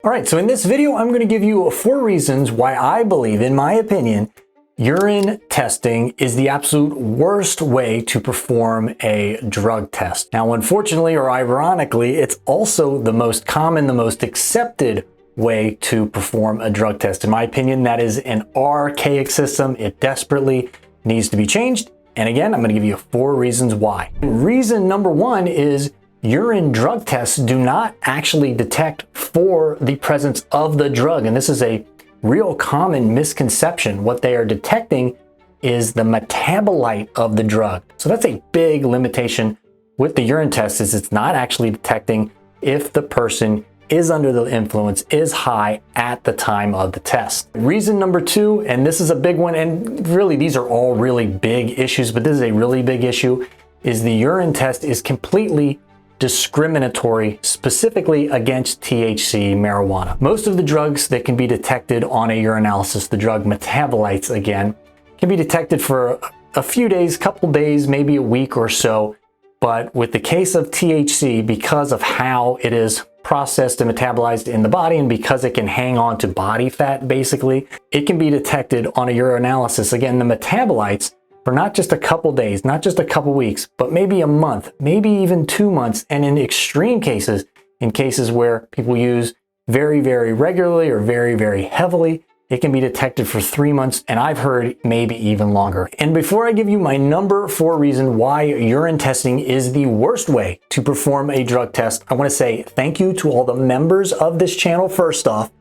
All right, so in this video, I'm going to give you 4 reasons why I believe, in my opinion, urine testing is the absolute worst way to perform a drug test. Now, unfortunately or ironically, it's also the most common, the most accepted way to perform a drug test. In my opinion, that is an archaic system. It desperately needs to be changed. And again, I'm going to give you 4 reasons why. Reason number 1 is urine drug tests do not actually detect for the presence of the drug. And this is a real common misconception. What they are detecting is the metabolite of the drug. So that's a big limitation with the urine test, is it's not actually detecting if the person is under the influence, is high at the time of the test. Reason number 2, and this is a big one, and really these are all really big issues, but this is a really big issue, is the urine test is completely discriminatory, specifically against THC marijuana. Most of the drugs that can be detected on a urinalysis, the drug metabolites again, can be detected for a few days, couple days, maybe a week or so. But with the case of THC, because of how it is processed and metabolized in the body, and because it can hang on to body fat, basically, it can be detected on a urinalysis. Again, the metabolites for not just a couple days, not just a couple weeks, but maybe a month, maybe even 2 months. And in extreme cases, in cases where people use very, very regularly or very, very heavily, it can be detected for 3 months, and I've heard maybe even longer. And before I give you my number 4 reason why urine testing is the worst way to perform a drug test, I want to say thank you to all the members of this channel first off.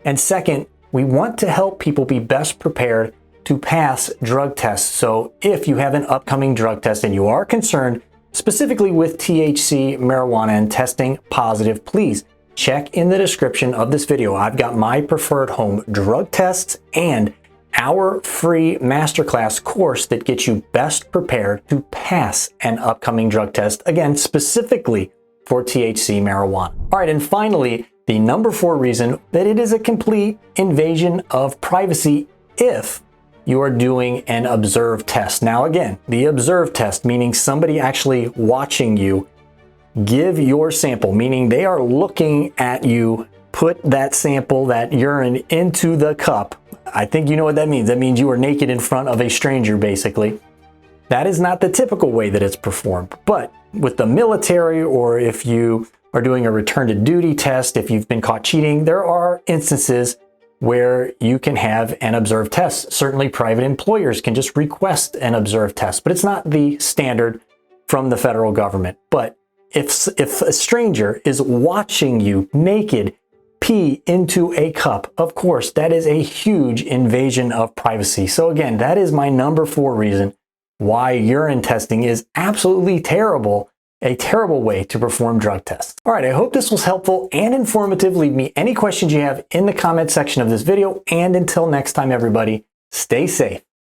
And second, we want to help people be best prepared to pass drug tests. So if you have an upcoming drug test and you are concerned specifically with THC marijuana and testing positive, please check in the description of this video. I've got my preferred home drug tests and our free masterclass course that gets you best prepared to pass an upcoming drug test, again, specifically for THC marijuana. All right, and finally, the number 4 reason that it is a complete invasion of privacy if you are doing an observed test. Now again, the observed test, meaning somebody actually watching you give your sample, meaning they are looking at you, put that sample, that urine, into the cup. I think you know what that means. That means you are naked in front of a stranger, basically. That is not the typical way that it's performed. But with the military, or if you are doing a return to duty test, if you've been caught cheating, there are instances where you can have an observed test. Certainly private employers can just request an observed test, but it's not the standard from the federal government. But if a stranger is watching you naked pee into a cup, of course, that is a huge invasion of privacy. So again, that is my number 4 reason why urine testing is absolutely terrible, a terrible way to perform drug tests. All right, I hope this was helpful and informative. Leave me any questions you have in the comment section of this video. And until next time, everybody, stay safe.